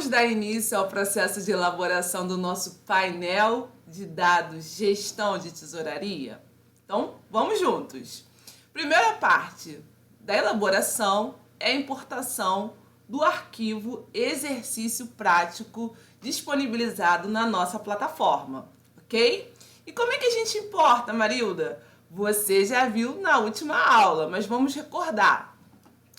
Vamos dar início ao processo de elaboração do nosso painel de dados gestão de tesouraria? Então, vamos juntos. Primeira parte da elaboração é a importação do arquivo exercício prático disponibilizado na nossa plataforma, ok? E como é que a gente importa, Marilda? Você já viu na última aula, mas vamos recordar.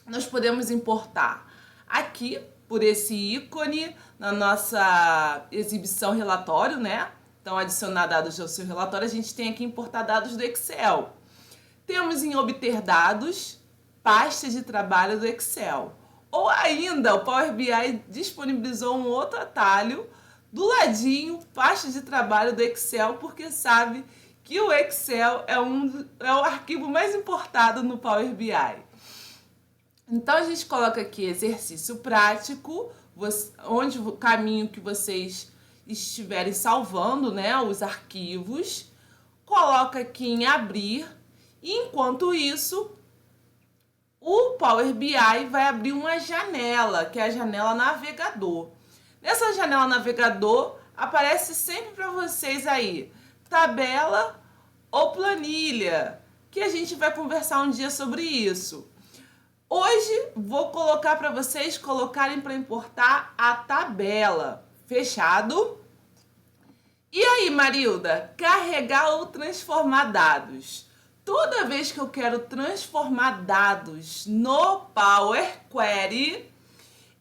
Nós podemos importar aqui por esse ícone na nossa exibição relatório, né? Então, adicionar dados ao seu relatório, a gente tem aqui importar dados do Excel. Temos em obter dados, pasta de trabalho do Excel. Ou ainda, o Power BI disponibilizou um outro atalho do ladinho, pasta de trabalho do Excel, porque sabe que o Excel é o arquivo mais importado no Power BI. Então, a gente coloca aqui exercício prático, onde o caminho que vocês estiverem salvando, né, os arquivos. Coloca aqui em abrir. E, enquanto isso, o Power BI vai abrir uma janela, que é a janela navegador. Nessa janela navegador, aparece sempre para vocês aí, tabela ou planilha, que a gente vai conversar um dia sobre isso. Hoje vou colocar para vocês colocarem para importar a tabela. Fechado? E aí, Marilda, carregar ou transformar dados? Toda vez que eu quero transformar dados no Power Query,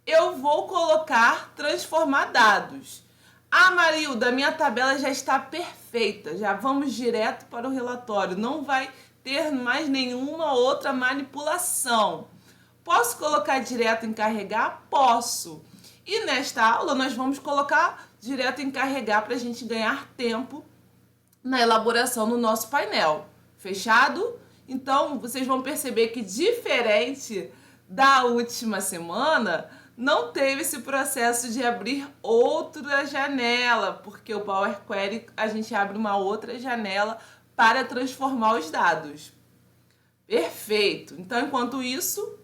eu vou colocar transformar dados. Ah, Marilda, minha tabela já está perfeita, já vamos direto para o relatório, não vai ter mais nenhuma outra manipulação. Posso colocar direto em carregar? Posso. E nesta aula nós vamos colocar direto em carregar para a gente ganhar tempo na elaboração do nosso painel. Fechado? Então, vocês vão perceber que, diferente da última semana, não teve esse processo de abrir outra janela, porque o Power Query a gente abre uma outra janela para transformar os dados. Perfeito! Então, enquanto isso,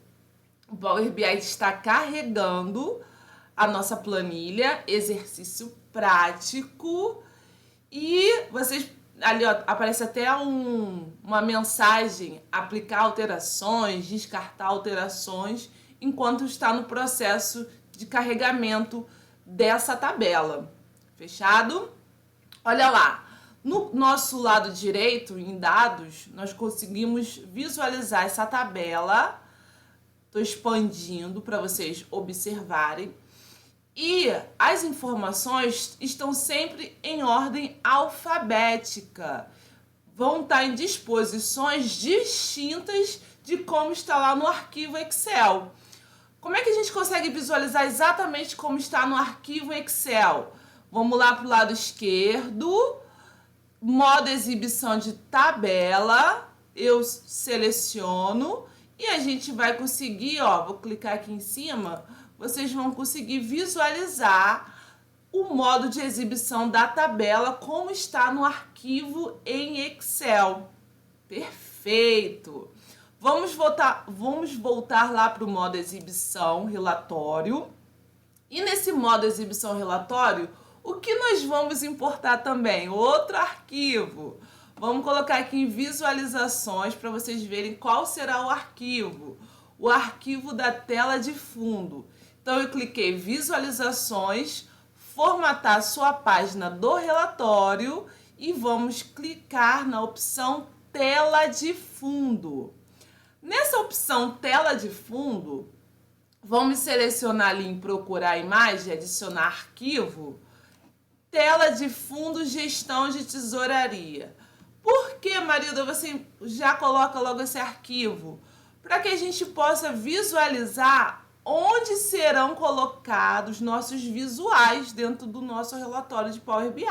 o Power BI está carregando a nossa planilha, exercício prático, e vocês ali ó, aparece até uma mensagem, aplicar alterações, descartar alterações, enquanto está no processo de carregamento dessa tabela. Fechado? Olha lá, no nosso lado direito, em dados, nós conseguimos visualizar essa tabela. Estou expandindo para vocês observarem. E as informações estão sempre em ordem alfabética. Vão estar em disposições distintas de como está lá no arquivo Excel. Como é que a gente consegue visualizar exatamente como está no arquivo Excel? Vamos lá para o lado esquerdo, modo exibição de tabela, eu seleciono e a gente vai conseguir, ó, vou clicar aqui em cima, vocês vão conseguir visualizar o modo de exibição da tabela como está no arquivo em Excel. Perfeito! Vamos voltar lá para o modo exibição relatório. E nesse modo exibição relatório, o que nós vamos importar também? Outro arquivo. Vamos colocar aqui em visualizações para vocês verem qual será o arquivo. O arquivo da tela de fundo. Então, eu cliquei visualizações, formatar sua página do relatório e vamos clicar na opção tela de fundo. Nessa opção tela de fundo, vamos selecionar ali em procurar imagem, adicionar arquivo, tela de fundo gestão de tesouraria. Por que, Marilda, você já coloca logo esse arquivo? Para que a gente possa visualizar onde serão colocados nossos visuais dentro do nosso relatório de Power BI,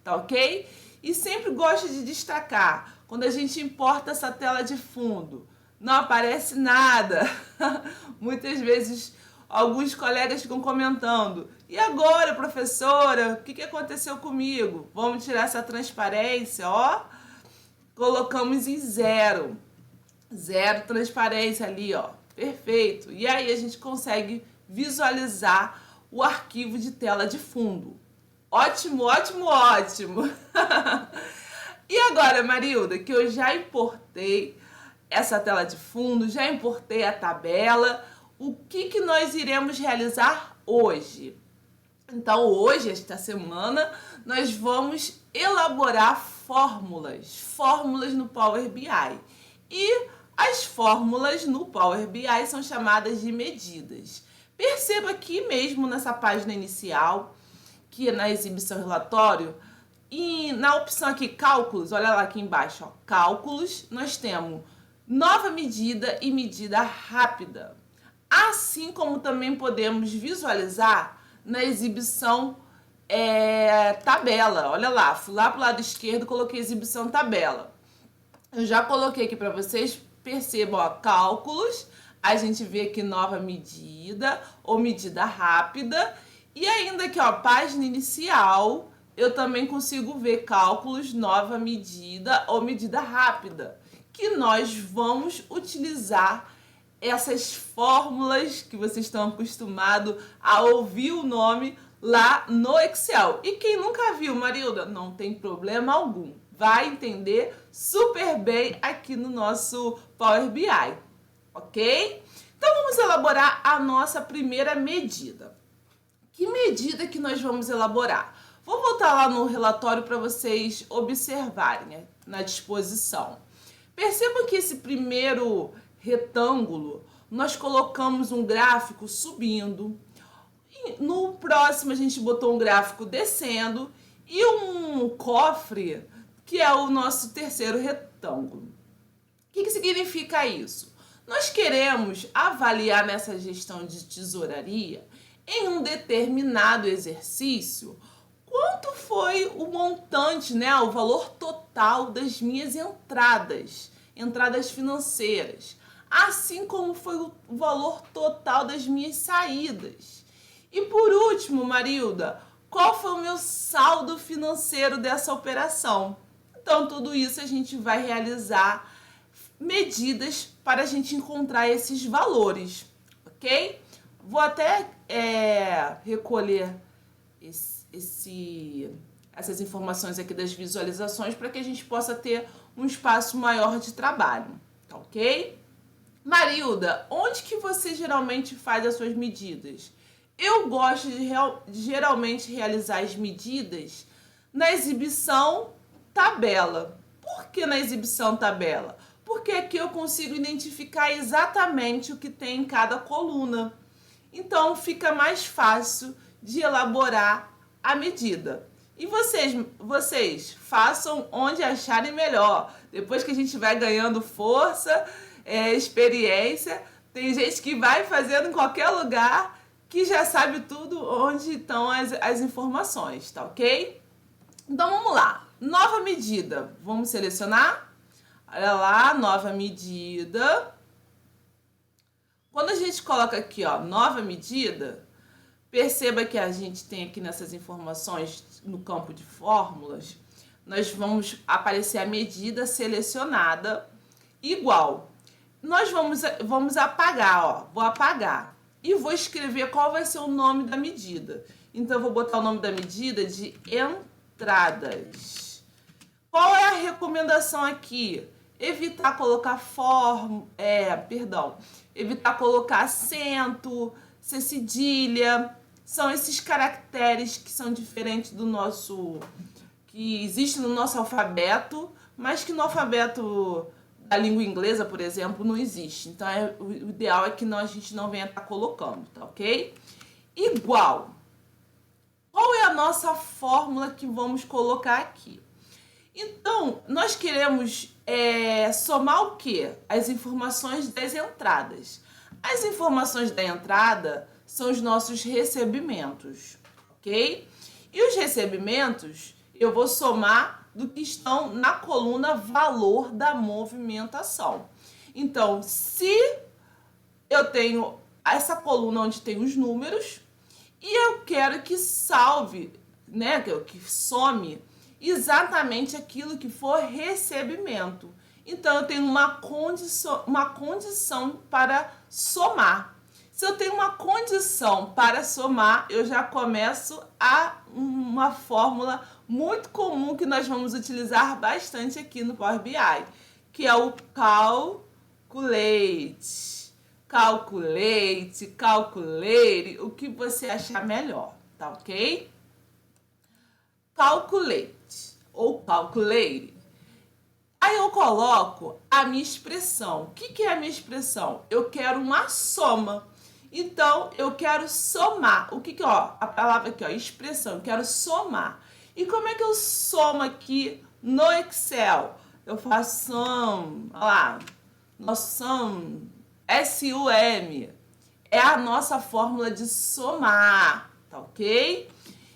tá ok? E sempre gosto de destacar, quando a gente importa essa tela de fundo, não aparece nada. Muitas vezes alguns colegas ficam comentando, e agora, professora, o que aconteceu comigo? Vamos tirar essa transparência, ó, colocamos em zero transparência ali, ó. Perfeito. E aí a gente consegue visualizar o arquivo de tela de fundo. Ótimo, ótimo, ótimo! E agora, Marilda, que eu já importei essa tela de fundo, já importei a tabela, o que nós iremos realizar hoje? Então, hoje, esta semana, nós vamos elaborar fórmulas no Power BI. E as fórmulas no Power BI são chamadas de medidas. Perceba aqui mesmo nessa página inicial, que é na exibição relatório, e na opção aqui, cálculos, olha lá aqui embaixo, ó, cálculos, nós temos nova medida e medida rápida. Assim como também podemos visualizar na exibição tabela. Olha lá, fui lá para o lado esquerdo, coloquei exibição tabela. Eu já coloquei aqui para vocês, percebam, ó, cálculos, a gente vê aqui nova medida ou medida rápida. E ainda aqui, ó, página inicial, eu também consigo ver cálculos, nova medida ou medida rápida, que nós vamos utilizar essas fórmulas que vocês estão acostumados a ouvir o nome lá no Excel. E quem nunca viu, Marilda, não tem problema algum. Vai entender super bem aqui no nosso Power BI, ok? Então vamos elaborar a nossa primeira medida. Que medida que nós vamos elaborar? Vou voltar lá no relatório para vocês observarem na disposição. Percebam que esse primeiro retângulo, nós colocamos um gráfico subindo. No próximo, a gente botou um gráfico descendo e um cofre, que é o nosso terceiro retângulo. O que significa isso? Nós queremos avaliar nessa gestão de tesouraria, em um determinado exercício, quanto foi o montante, né, o valor total das minhas entradas financeiras, assim como foi o valor total das minhas saídas. E por último, Marilda, qual foi o meu saldo financeiro dessa operação? Então, tudo isso a gente vai realizar medidas para a gente encontrar esses valores, ok? Vou até recolher essas informações aqui das visualizações para que a gente possa ter um espaço maior de trabalho, tá ok? Marilda, onde que você geralmente faz as suas medidas? Eu gosto de geralmente realizar as medidas na exibição tabela. Por que na exibição tabela? Porque aqui eu consigo identificar exatamente o que tem em cada coluna. Então fica mais fácil de elaborar a medida. E vocês façam onde acharem melhor. Depois que a gente vai ganhando força, experiência, tem gente que vai fazendo em qualquer lugar que já sabe tudo onde estão as informações, tá ok? Então vamos lá. Nova medida. Vamos selecionar? Olha lá, nova medida. Quando a gente coloca aqui, ó, nova medida, perceba que a gente tem aqui nessas informações, no campo de fórmulas, nós vamos aparecer a medida selecionada igual. Nós vamos apagar, ó, vou apagar e vou escrever qual vai ser o nome da medida. Então, eu vou botar o nome da medida de entradas. Qual é a recomendação aqui? Evitar colocar evitar colocar acento, ser cedilha. São esses caracteres que são diferentes do nosso, que existe no nosso alfabeto, mas que no alfabeto da língua inglesa, por exemplo, não existe. Então, o ideal é que a gente não venha estar colocando, tá ok? Igual. Qual é a nossa fórmula que vamos colocar aqui? Então, nós queremos somar o quê? As informações das entradas. As informações da entrada são os nossos recebimentos, ok? E os recebimentos eu vou somar do que estão na coluna valor da movimentação. Então, se eu tenho essa coluna onde tem os números e eu quero que salve, né, que some exatamente aquilo que for recebimento. Então, eu tenho uma condição para somar. Se eu tenho uma condição para somar, eu já começo a uma fórmula muito comum que nós vamos utilizar bastante aqui no Power BI, que é o calculate. Calculate, calculate, o que você achar melhor, tá ok? Calculate ou calculate. Aí eu coloco a minha expressão. O que é a minha expressão? Eu quero uma soma. Então, eu quero somar. O que ó? A palavra aqui, ó, expressão. Eu quero somar. E como é que eu somo aqui no Excel? Eu faço sum, olha lá, nosso sum, S-U-M. É a nossa fórmula de somar, tá ok?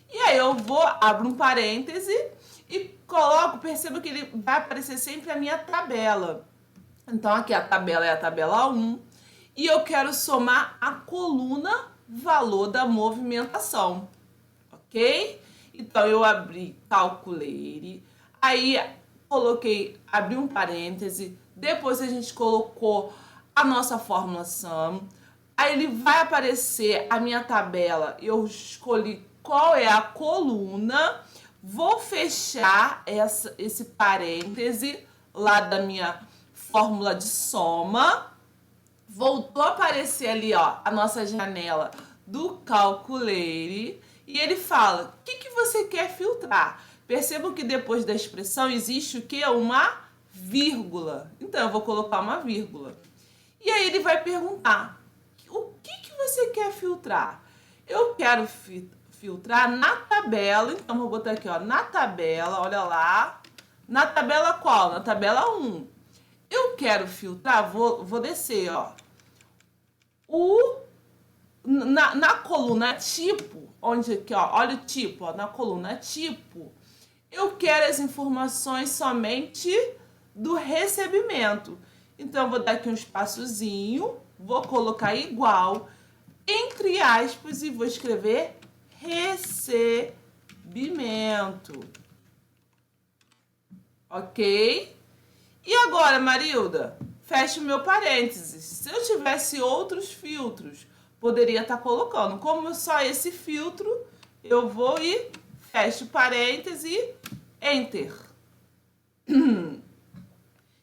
E aí eu vou, abro um parêntese e coloco, perceba que ele vai aparecer sempre a minha tabela. Então aqui a tabela é a tabela 1. E eu quero somar a coluna valor da movimentação, ok? Então eu abri calculate, aí coloquei, abri um parêntese, depois a gente colocou a nossa fórmula sum, aí ele vai aparecer a minha tabela, eu escolhi qual é a coluna, vou fechar esse parêntese lá da minha fórmula de soma. Voltou a aparecer ali, ó, a nossa janela do Calculate e ele fala, o que você quer filtrar? Percebam que depois da expressão existe o que? Uma vírgula. Então, eu vou colocar uma vírgula. E aí ele vai perguntar, o que você quer filtrar? Eu quero filtrar na tabela, então vou botar aqui, ó, na tabela, olha lá. Na tabela qual? Na tabela 1. Eu quero filtrar, vou descer, ó. Na coluna tipo, onde aqui, ó, olha o tipo, ó, na coluna tipo, eu quero as informações somente do recebimento. Então, eu vou dar aqui um espaçozinho, vou colocar igual, entre aspas, e vou escrever recebimento. Ok? E agora, Marilda, fecho o meu parênteses. Se eu tivesse outros filtros, poderia estar colocando. Como só esse filtro, eu vou e fecho parêntese e Enter.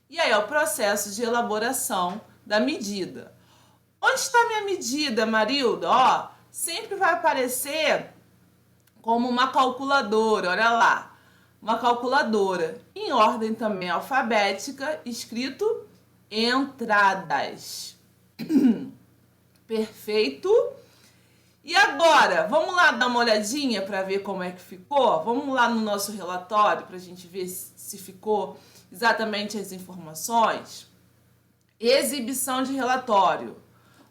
E aí é o processo de elaboração da medida. Onde está a minha medida, Marilda? Ó, sempre vai aparecer como uma calculadora, olha lá. Uma calculadora em ordem também alfabética, escrito entradas. Perfeito. E agora, vamos lá dar uma olhadinha para ver como é que ficou? Vamos lá no nosso relatório para a gente ver se ficou exatamente as informações. Exibição de relatório.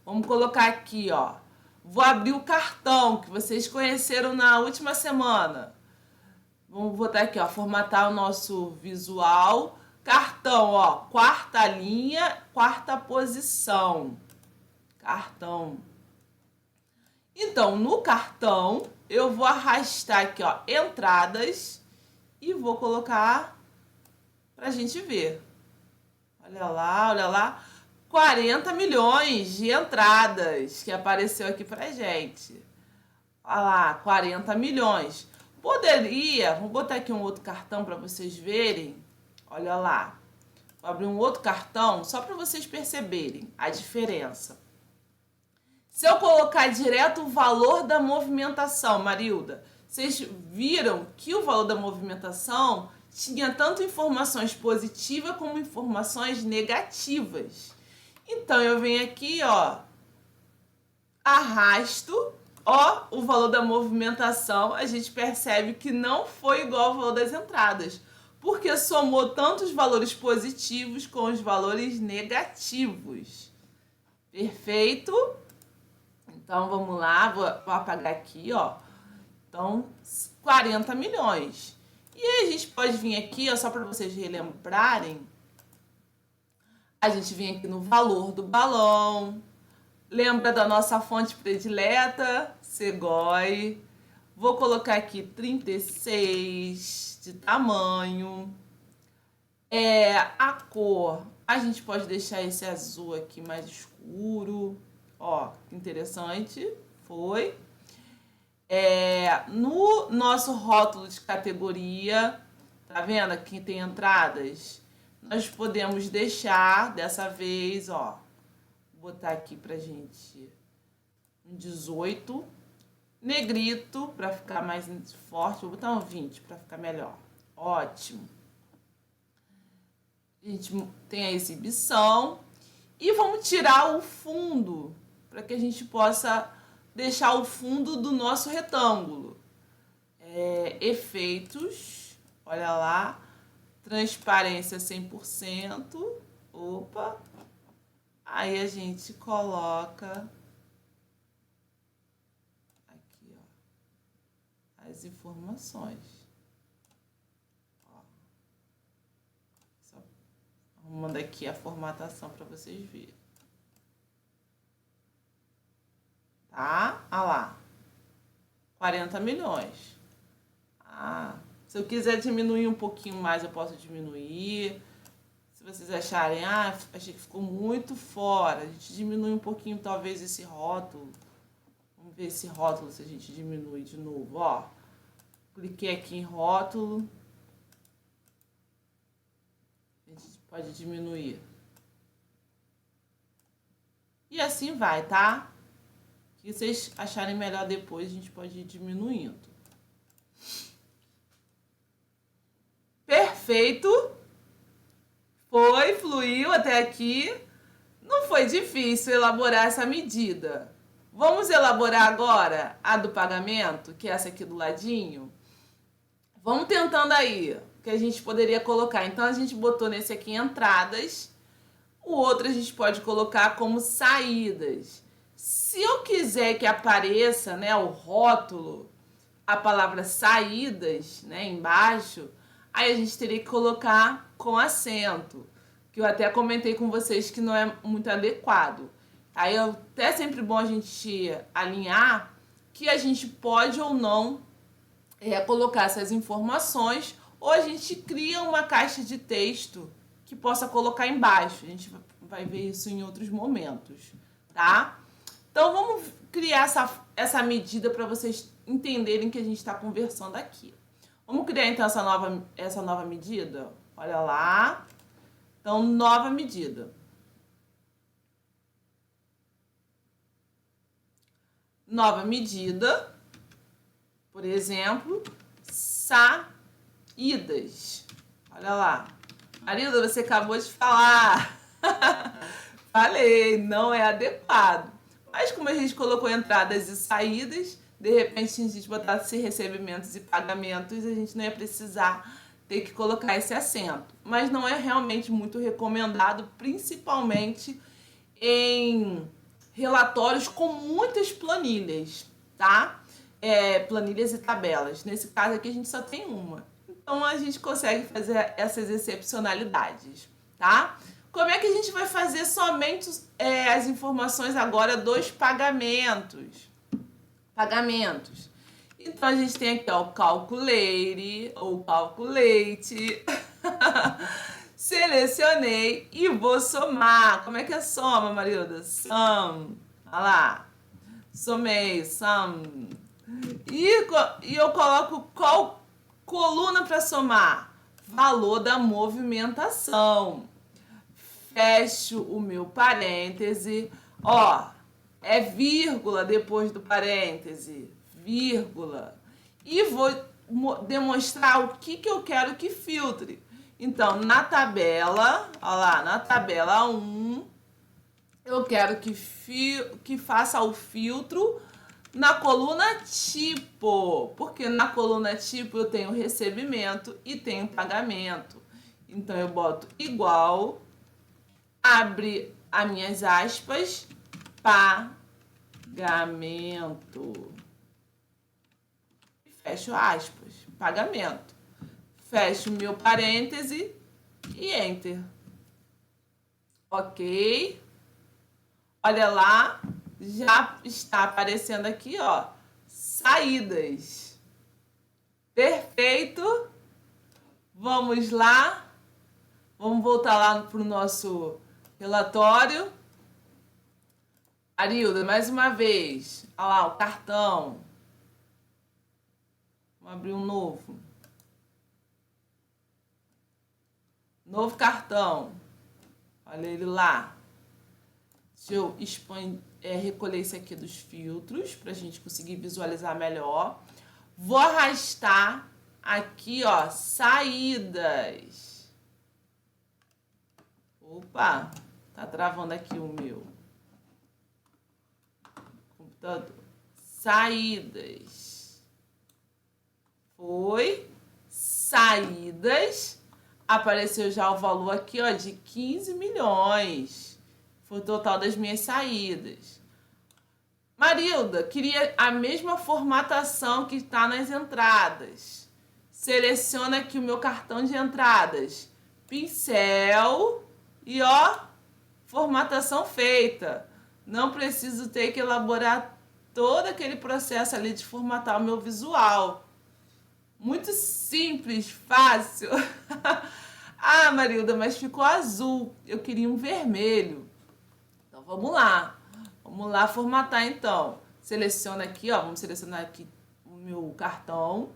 Vamos colocar aqui, ó. Vou abrir o cartão que vocês conheceram na última semana. Vamos botar aqui, ó, formatar o nosso visual. Cartão, ó, quarta linha, quarta posição. Cartão. Então, no cartão, eu vou arrastar aqui, ó, entradas e vou colocar pra gente ver. Olha lá, 40 milhões de entradas que apareceu aqui pra gente. Olha lá, 40 milhões. Poderia, vou botar aqui um outro cartão para vocês verem. Olha lá. Vou abrir um outro cartão só para vocês perceberem a diferença. Se eu colocar direto o valor da movimentação, Marilda, vocês viram que o valor da movimentação tinha tanto informações positivas como informações negativas. Então, eu venho aqui, ó, arrasto, ó, o valor da movimentação, a gente percebe que não foi igual ao valor das entradas, porque somou tanto os valores positivos com os valores negativos. Perfeito? Então, vamos lá, vou apagar aqui, ó. Então, 40 milhões. E aí a gente pode vir aqui, ó, só para vocês relembrarem, a gente vem aqui no valor do balão. Lembra da nossa fonte predileta? Segoy. Vou colocar aqui 36 de tamanho. A cor, a gente pode deixar esse azul aqui mais escuro. Ó, que interessante. Foi. No nosso rótulo de categoria, tá vendo? Aqui tem entradas. Nós podemos deixar, dessa vez, ó, vou botar aqui pra gente um 18. Negrito, pra ficar mais forte. Vou botar um 20 pra ficar melhor. Ótimo. A gente tem a exibição. E vamos tirar o fundo, para que a gente possa deixar o fundo do nosso retângulo. Efeitos, olha lá, transparência 100%. Opa! Aí a gente coloca aqui, ó, as informações. Arrumando aqui a formatação para vocês verem. Tá? Olha lá. 40 milhões. Se eu quiser diminuir um pouquinho mais, eu posso diminuir. Se vocês acharem, achei que ficou muito fora, a gente diminui um pouquinho, talvez, esse rótulo. Vamos ver esse rótulo, se a gente diminui de novo, ó. Cliquei aqui em rótulo. A gente pode diminuir. E assim vai, tá? O que vocês acharem melhor depois, a gente pode ir diminuindo. Perfeito! Fluiu até aqui. Não foi difícil elaborar essa medida. Vamos elaborar agora a do pagamento, que é essa aqui do ladinho? Vamos tentando aí, o que a gente poderia colocar. Então, a gente botou nesse aqui entradas. O outro a gente pode colocar como saídas. Se eu quiser que apareça, né, o rótulo, a palavra saídas, né, embaixo, aí a gente teria que colocar com acento, que eu até comentei com vocês que não é muito adequado. Aí é até sempre bom a gente alinhar que a gente pode ou não colocar essas informações, ou a gente cria uma caixa de texto que possa colocar embaixo. A gente vai ver isso em outros momentos, tá? Então, vamos criar essa medida para vocês entenderem que a gente está conversando aqui. Vamos criar, então, essa nova medida? Olha lá. Então, nova medida. Nova medida, por exemplo, saídas. Olha lá. Marilda, você acabou de falar. Falei, não é adequado. Mas como a gente colocou entradas e saídas, de repente, se a gente botasse recebimentos e pagamentos, a gente não ia precisar ter que colocar esse acento. Mas não é realmente muito recomendado, principalmente em relatórios com muitas planilhas, tá? Planilhas e tabelas. Nesse caso aqui a gente só tem uma. Então a gente consegue fazer essas excepcionalidades, tá? Como é que a gente vai fazer somente as informações agora dos pagamentos? Pagamentos. Então a gente tem aqui, ó, o calculate ou calculate. Selecionei e vou somar. Como é que é soma, Marilda? Sum. Olha lá. Somei, sum. E eu coloco qual coluna para somar? Valor da movimentação. Fecho o meu parêntese. Ó, é vírgula depois do parêntese. Vírgula. E vou demonstrar o que eu quero que filtre. Então, na tabela, olha lá, na tabela 1, eu quero que faça o filtro na coluna tipo, porque na coluna tipo eu tenho recebimento e tenho pagamento. Então, eu boto igual, abre as minhas aspas, pagamento. E fecho aspas, pagamento. Fecho o meu parêntese e enter. Ok. Olha lá, já está aparecendo aqui, ó, saídas. Perfeito. Vamos lá. Vamos voltar lá para o nosso relatório. Arilda, mais uma vez. Olha lá, o cartão. Vamos abrir um novo. Novo cartão. Olha ele lá. Deixa eu recolher esse aqui dos filtros para a gente conseguir visualizar melhor. Vou arrastar aqui, ó, saídas. Opa, tá travando aqui o meu computador. Saídas. Foi. Saídas. Apareceu já o valor aqui, ó, de 15 milhões. Foi o total das minhas saídas. Marilda, queria a mesma formatação que está nas entradas. Seleciona aqui o meu cartão de entradas. Pincel e, ó, formatação feita. Não preciso ter que elaborar todo aquele processo ali de formatar o meu visual. Muito simples, fácil. Ah, Marilda, mas ficou azul. Eu queria um vermelho. Então, vamos lá. Vamos lá formatar, então. Seleciona aqui, ó. Vamos selecionar aqui o meu cartão.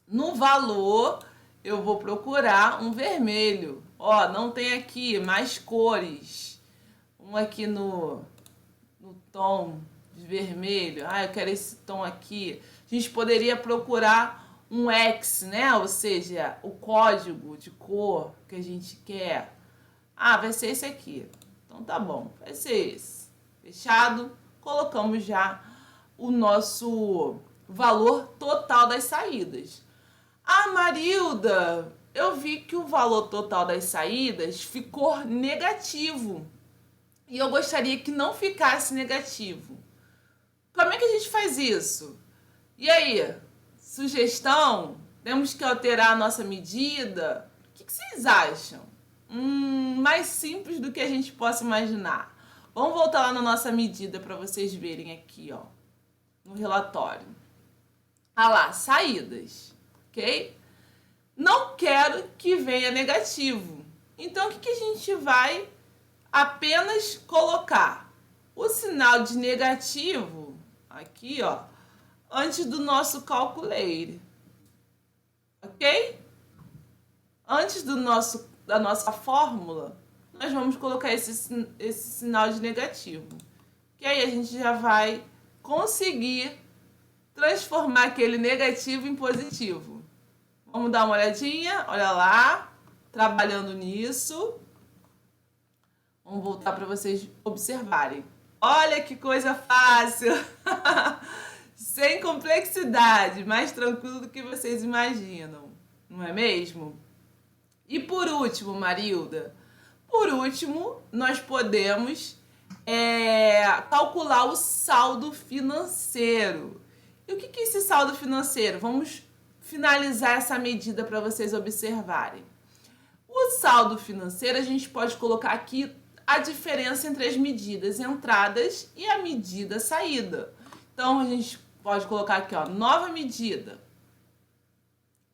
No valor, eu vou procurar um vermelho. Ó, não tem aqui mais cores. Um aqui no tom de vermelho. Ah, eu quero esse tom aqui. A gente poderia procurar um X, né? Ou seja, o código de cor que a gente quer. Ah, vai ser esse aqui. Então tá bom, vai ser esse. Fechado? Colocamos já o nosso valor total das saídas. Ah, Marilda, eu vi que o valor total das saídas ficou negativo. E eu gostaria que não ficasse negativo. Como é que a gente faz isso? E aí? Sugestão? Temos que alterar a nossa medida? O que vocês acham? Mais simples do que a gente possa imaginar. Vamos voltar lá na nossa medida para vocês verem aqui, ó, no relatório. Ah lá, saídas, ok? Não quero que venha negativo. Então, o que a gente vai apenas colocar? O sinal de negativo, aqui, ó, antes do nosso calculate, ok? Antes da nossa fórmula, nós vamos colocar esse sinal de negativo. Que aí a gente já vai conseguir transformar aquele negativo em positivo. Vamos dar uma olhadinha? Olha lá, trabalhando nisso. Vamos voltar para vocês observarem. Olha que coisa fácil! Sem complexidade, mais tranquilo do que vocês imaginam, não é mesmo? E por último, Marilda, por último, nós podemos calcular o saldo financeiro. E o que é esse saldo financeiro? Vamos finalizar essa medida para vocês observarem. O saldo financeiro, a gente pode colocar aqui a diferença entre as medidas entradas e a medida saída. Então, a gente pode colocar aqui, ó, nova medida.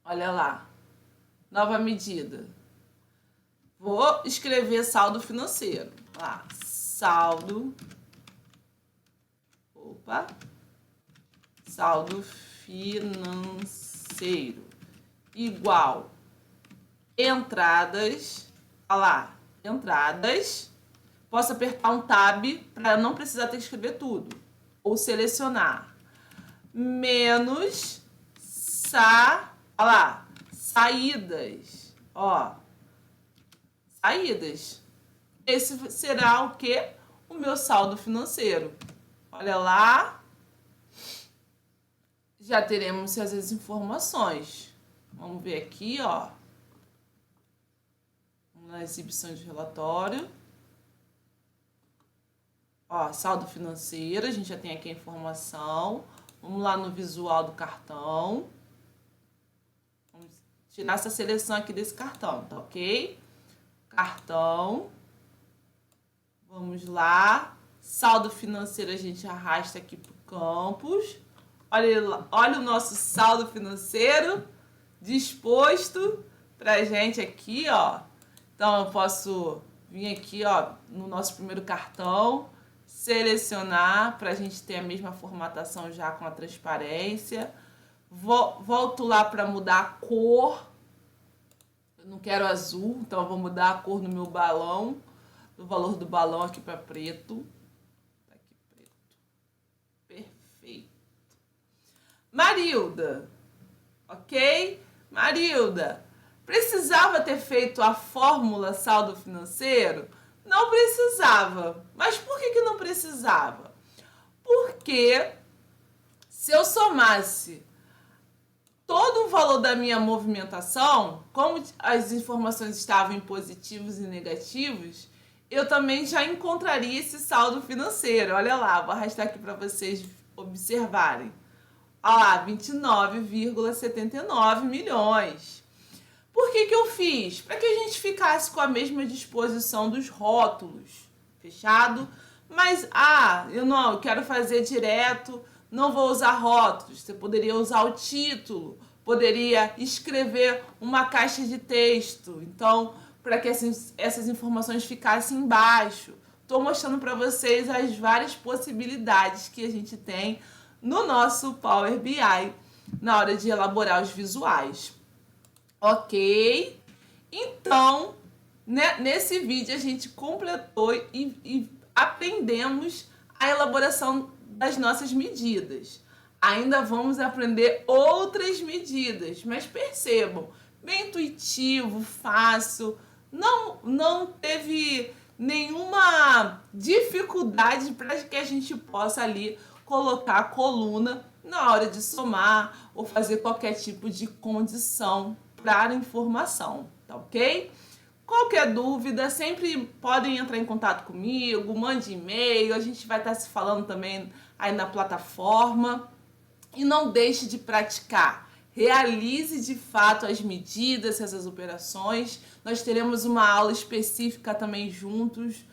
Olha lá, nova medida. Vou escrever saldo financeiro. Lá, saldo. Opa. Saldo financeiro igual entradas. Olha lá, entradas. Posso apertar um tab para não precisar ter que escrever tudo. Ou selecionar. Menos olha lá, saídas. Ó, saídas. Esse será o quê? O meu saldo financeiro. Olha lá. Já teremos as informações. Vamos ver aqui, ó. Na exibição de relatório. Ó, saldo financeiro, a gente já tem aqui a informação. Vamos lá no visual do cartão. Vamos tirar essa seleção aqui desse cartão, tá ok? Cartão. Vamos lá. Saldo financeiro a gente arrasta aqui pro campus. Olha o nosso saldo financeiro disposto pra gente aqui, ó. Então, eu posso vir aqui, ó, no nosso primeiro cartão, selecionar para a gente ter a mesma formatação já com a transparência. Volto lá para mudar a cor. Eu não quero azul, então eu vou mudar a cor no meu balão, do valor do balão aqui para preto. Tá aqui preto. Perfeito. Marilda, ok? Marilda, precisava ter feito a fórmula saldo financeiro? Não precisava. Mas por que não precisava? Porque se eu somasse todo o valor da minha movimentação, como as informações estavam em positivos e negativos, eu também já encontraria esse saldo financeiro. Olha lá, vou arrastar aqui para vocês observarem. Olha lá, 29,79 milhões. Por que eu fiz? Para que a gente ficasse com a mesma disposição dos rótulos. Fechado? Mas, eu quero fazer direto, não vou usar rótulos. Você poderia usar o título, poderia escrever uma caixa de texto. Então, para que essas informações ficassem embaixo. Estou mostrando para vocês as várias possibilidades que a gente tem no nosso Power BI na hora de elaborar os visuais. Ok? Então, né, nesse vídeo a gente completou e aprendemos a elaboração das nossas medidas. Ainda vamos aprender outras medidas, mas percebam, bem intuitivo, fácil, não teve nenhuma dificuldade para que a gente possa ali colocar a coluna na hora de somar ou fazer qualquer tipo de condição para a informação, tá ok? Qualquer dúvida, sempre podem entrar em contato comigo, mande e-mail, a gente vai estar se falando também aí na plataforma. E não deixe de praticar, realize de fato as medidas, essas operações. Nós teremos uma aula específica também juntos,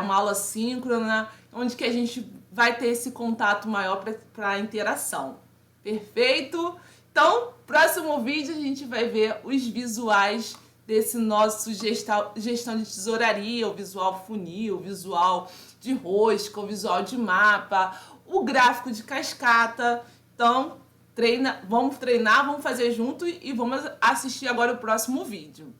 uma aula síncrona, onde que a gente vai ter esse contato maior para a interação. Perfeito? Então, próximo vídeo a gente vai ver os visuais desse nosso gestão de tesouraria, o visual funil, o visual de rosca, o visual de mapa, o gráfico de cascata. Então, vamos treinar, vamos fazer junto e vamos assistir agora o próximo vídeo.